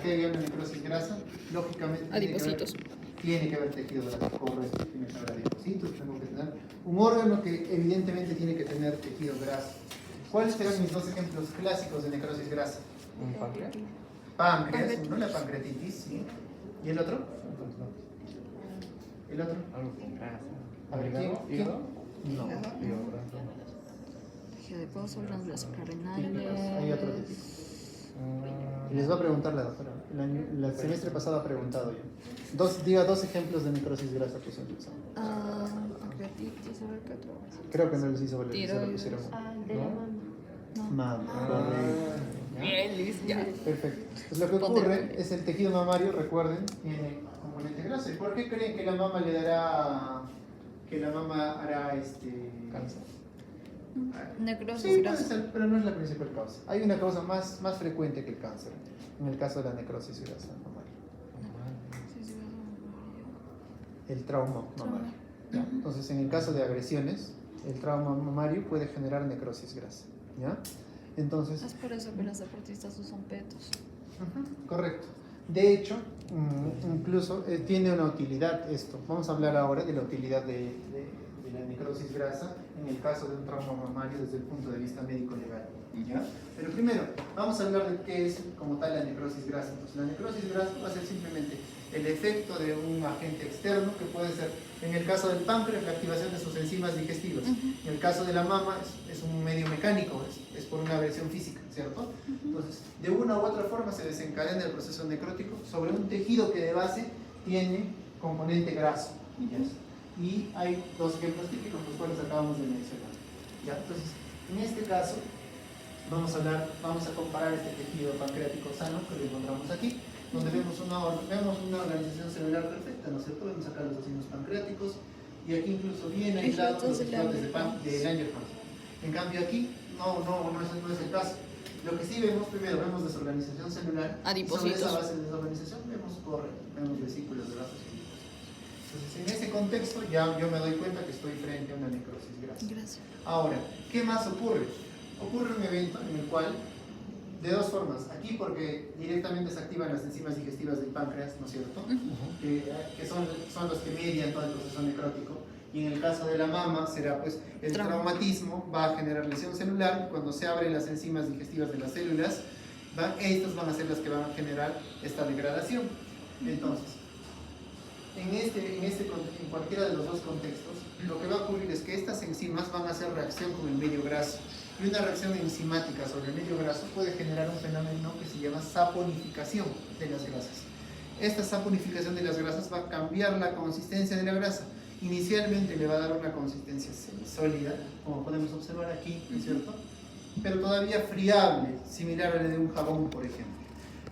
que haya una necrosis grasa, lógicamente Adipocitos. tiene que haber tejido graso, correcto, tiene que haber adipocitos, tengo que tener un órgano que evidentemente tiene que tener tejido graso. ¿Cuáles serán mis dos ejemplos clásicos de necrosis grasa? ¿Un páncreas? Páncreas, ¿no? La pancreatitis, ¿sí? ¿Y el otro? ¿El otro? Algo con grasa. A ver, ¿Hígado? ¿quién? ¿Hígado? No. Hígado graso. Tejido adiposo, glándulas Hay suprarrenales. otro tipo. Y les va a preguntar la doctora. El semestre pasado ha preguntado yo. Diga dos ejemplos de necrosis grasa que son usados. Pancreatitis, a ver qué otro. Creo que no les hizo valer, solo Tiroides. pusieron De la ¿no? mama. Mama, correcto. ¿Ya? Bien, Liz, ya. Perfecto. Pues lo que Ponte. ocurre es el tejido mamario, recuerden, tiene componente graso. ¿Y por qué creen que la mama le dará, que la mama hará Cáncer. Necrosis Sí, puede grasa. ser, pero no es la principal causa. Hay una causa más frecuente que el cáncer, en el caso de la necrosis grasa mamaria. El trauma mamario. ¿Ya? Entonces, en el caso de agresiones, el trauma mamario puede generar necrosis grasa. ¿Ya? Entonces, Es por eso que las deportistas usan petos. correcto. De hecho, incluso tiene una utilidad esto. Vamos a hablar ahora de la utilidad de la necrosis grasa en el caso de un trauma mamario desde el punto de vista médico-legal. ¿Ya? Pero primero, vamos a hablar de qué es como tal la necrosis grasa. Entonces, la necrosis grasa va a ser simplemente el efecto de un agente externo que puede ser, en el caso del páncreas, la activación de sus enzimas digestivas. En el caso de la mama es un medio mecánico, es por una agresión física, ¿cierto? Entonces, de una u otra forma se desencadena el proceso necrótico sobre un tejido que de base tiene componente graso. ¿Ya? Y hay dos ejemplos típicos, los cuales acabamos de mencionar. ¿Ya? Entonces, en este caso, vamos a comparar este tejido pancreático sano que lo encontramos aquí, donde vemos una organización celular perfecta, ¿no es cierto? Vemos acá los vacinos pancreáticos y aquí incluso bien aislados los islotes de Langerhans. En cambio aquí, no es el caso. Lo que sí vemos, primero vemos desorganización celular, y sobre esa base de desorganización vemos vesículas de vasos. Entonces, en ese contexto ya yo me doy cuenta que estoy frente a una necrosis grasa. Gracias. Ahora, ¿qué más ocurre? Ocurre un evento en el cual, de dos formas, aquí porque directamente se activan las enzimas digestivas del páncreas, ¿no es cierto? Que son los que median todo el proceso necrótico, y en el caso de la mama será pues el traumatismo va a generar lesión celular, y cuando se abren las enzimas digestivas de las células, estas van a ser las que van a generar esta degradación. Entonces, en cualquiera de los dos contextos, lo que va a ocurrir es que estas enzimas van a hacer reacción con el medio graso. Y una reacción enzimática sobre el medio graso puede generar un fenómeno que se llama saponificación de las grasas. Esta saponificación de las grasas va a cambiar la consistencia de la grasa. Inicialmente le va a dar una consistencia sólida, como podemos observar aquí, ¿no es cierto? Pero todavía friable, similar a la de un jabón, por ejemplo.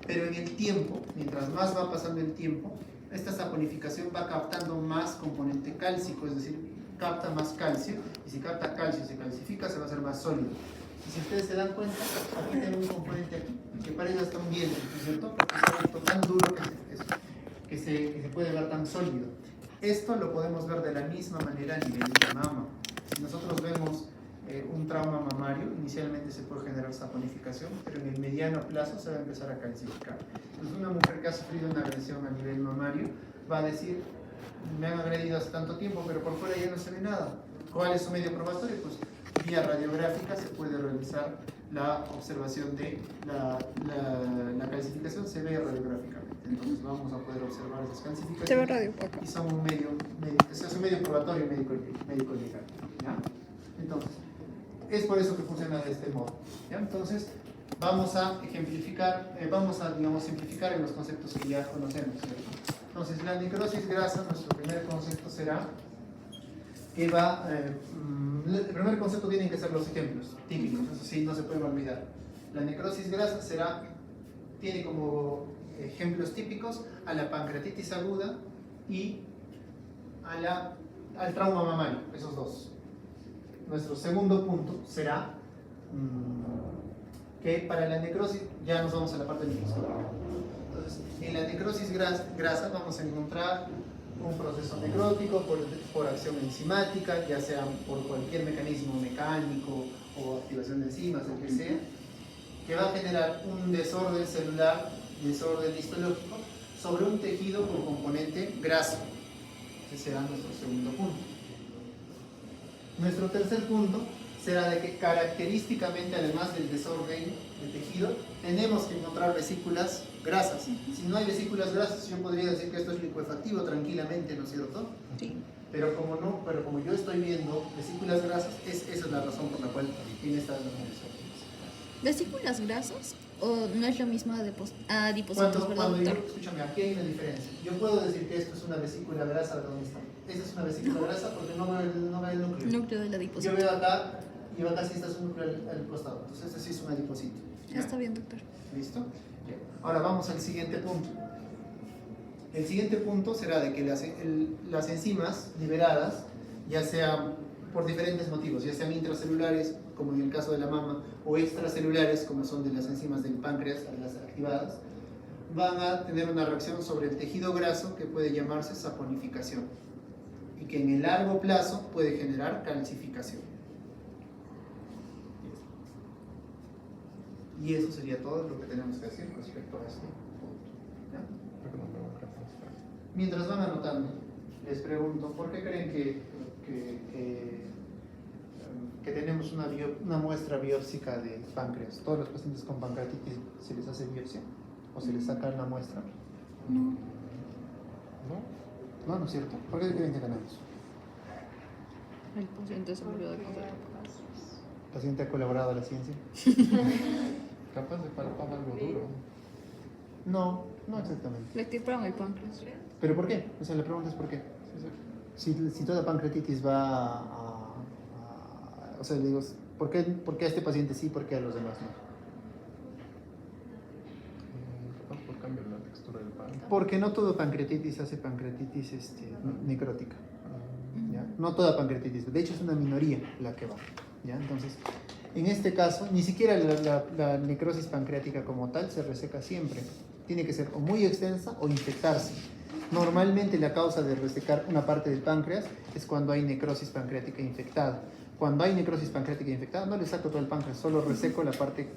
Pero en el tiempo, mientras más va pasando el tiempo, esta saponificación va captando más componente cálcico, es decir, capta más calcio, y si capta calcio y se calcifica, se va a hacer más sólido. Y si ustedes se dan cuenta, aquí tengo un componente aquí, que parece hasta un diente, ¿no es cierto? Porque es algo tan duro que se puede ver tan sólido. Esto lo podemos ver de la misma manera a nivel de la mama. Si nosotros vemos un trauma mamario, inicialmente se puede generar saponificación, pero en el mediano plazo se va a empezar a calcificar. Entonces, una mujer que ha sufrido una agresión a nivel mamario va a decir: me han agredido hace tanto tiempo, pero por fuera ya no se ve nada. ¿Cuál es su medio probatorio? Pues vía radiográfica se puede realizar la observación de la calcificación, se ve radiográficamente. Entonces vamos a poder observar esas calcificaciones. Se ve radio acá. Y son un medio probatorio médico-legal. ¿Ya? Entonces, es por eso que funciona de este modo. ¿Ya? Entonces, vamos a ejemplificar, digamos, simplificar en los conceptos que ya conocemos, ¿cierto? Entonces, la necrosis grasa, nuestro primer concepto será que el primer concepto tienen que ser los ejemplos típicos, eso sí, no se pueden olvidar. La necrosis grasa tiene como ejemplos típicos a la pancreatitis aguda y al trauma mamario, esos dos. Nuestro segundo punto será que para la necrosis, ya nos vamos a la parte microscópica. Entonces, en la necrosis grasa vamos a encontrar un proceso necrótico por acción enzimática, ya sea por cualquier mecanismo mecánico o activación de enzimas, el que sea, que va a generar un desorden celular desorden histológico sobre un tejido con componente graso. Ese será nuestro segundo punto. Nuestro tercer punto será de que característicamente, además del desorden de tejido, tenemos que encontrar vesículas grasas. Si no hay vesículas grasas, yo podría decir que esto es licuefactivo tranquilamente, ¿no es cierto? Sí. Pero como yo estoy viendo vesículas grasas, esa es la razón por la cual tiene estas definiciones. ¿Vesículas grasas o no es lo mismo a adipocitos, verdad, doctor? Escúchame, aquí hay una diferencia. Yo puedo decir que esto es una vesícula grasa, ¿dónde está? Esta es una vesícula grasa porque no veo el núcleo. Núcleo del adipocito. Yo veo acá, y acá sí está su núcleo al costado. Entonces este sí es un adipocito. ¿Ya? Está bien, doctor. ¿Listo? Bien. Ahora vamos al siguiente punto. El siguiente punto será de que las enzimas liberadas, ya sea por diferentes motivos, ya sean intracelulares, como en el caso de la mama, o extracelulares, como son de las enzimas del páncreas, las activadas, van a tener una reacción sobre el tejido graso que puede llamarse saponificación y que en el largo plazo puede generar calcificación. Y eso sería todo lo que tenemos que decir respecto a este punto. ¿Ya? Mientras van anotando, les pregunto, ¿por qué creen que tenemos una muestra biópsica de páncreas? ¿Todos los pacientes con pancreatitis se les hace biopsia? ¿O se les saca la muestra? No. No, no es cierto. ¿Por qué creen que tenemos? El paciente se murió de cáncer. ¿El paciente ha colaborado a la ciencia? Capaz de palpar algo duro. No exactamente. Le extirparon el páncreas. ¿Pero por qué? O sea, la pregunta es ¿por qué? Si toda pancreatitis va o sea, le digo, ¿por qué a este paciente sí, por qué a los demás no? Capaz por cambio en la textura del pan. Porque no todo pancreatitis hace pancreatitis necrótica. ¿Ya? No toda pancreatitis, de hecho es una minoría la que va. ¿Ya? Entonces, en este caso, ni siquiera la necrosis pancreática como tal se reseca siempre. Tiene que ser o muy extensa o infectarse. Normalmente la causa de resecar una parte del páncreas es cuando hay necrosis pancreática infectada. Cuando hay necrosis pancreática infectada, no le saco todo el páncreas, solo reseco la parte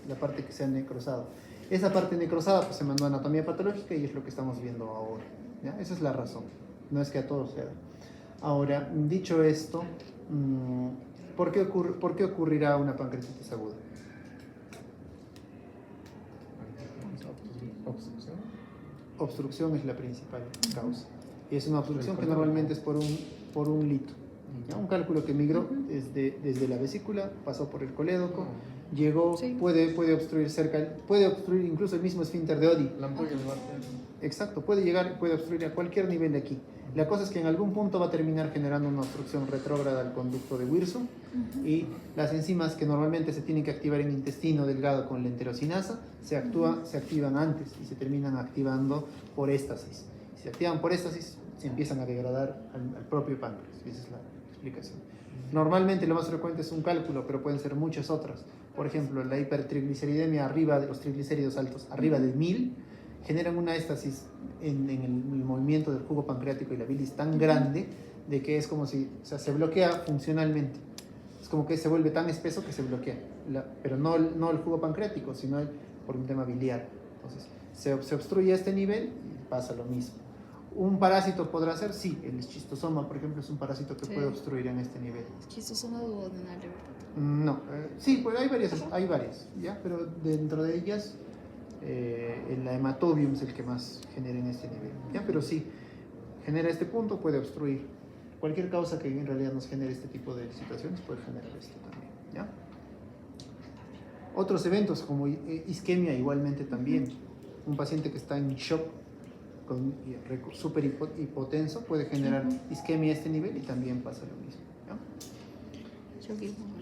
que se ha necrosado. Esa parte necrosada pues, se mandó a anatomía patológica y es lo que estamos viendo ahora. ¿Ya? Esa es la razón. No es que a todos se da. Ahora, dicho esto, ¿por qué ocurrirá una pancreatitis aguda? Obstrucción. Obstrucción es la principal causa. Y es una obstrucción que normalmente es por un lito. ¿Ya? Un cálculo que migró desde la vesícula, pasó por el colédoco, llegó, Sí. puede obstruir puede obstruir incluso el mismo esfínter de Oddi. La ampolla del martel. Exacto, puede obstruir a cualquier nivel de aquí. La cosa es que en algún punto va a terminar generando una obstrucción retrógrada al conducto de Wirsum y las enzimas que normalmente se tienen que activar en intestino delgado con la enterocinasa se activan antes y se terminan activando por éstasis. Si se activan por éstasis, se empiezan a degradar al propio páncreas. Esa es la explicación. Normalmente lo más frecuente es un cálculo, pero pueden ser muchas otras. Por ejemplo, la hipertrigliceridemia arriba de los triglicéridos altos, arriba de 1000, generan una éstasis en el movimiento del jugo pancreático y la bilis tan grande de que es como si, o sea, se bloquea funcionalmente. Es como que se vuelve tan espeso que se bloquea. Pero no el jugo pancreático, sino por un tema biliar. Entonces, se obstruye a este nivel y pasa lo mismo. ¿Un parásito podrá ser? Sí, el esquistosoma, por ejemplo, es un parásito que puede obstruir en este nivel. Esquistosoma duodenal, ¿verdad? No, sí, pues hay varias, ¿ya? Pero dentro de ellas el hematobium es el que más genera en este nivel, ¿ya? Pero sí, genera este punto, puede obstruir. Cualquier causa que en realidad nos genere este tipo de situaciones puede generar esto también, ¿ya? Otros eventos como isquemia igualmente también. Un paciente que está en shock con súper hipotenso puede generar isquemia a este nivel y también pasa lo mismo, ¿ya? Shock hipovolémico.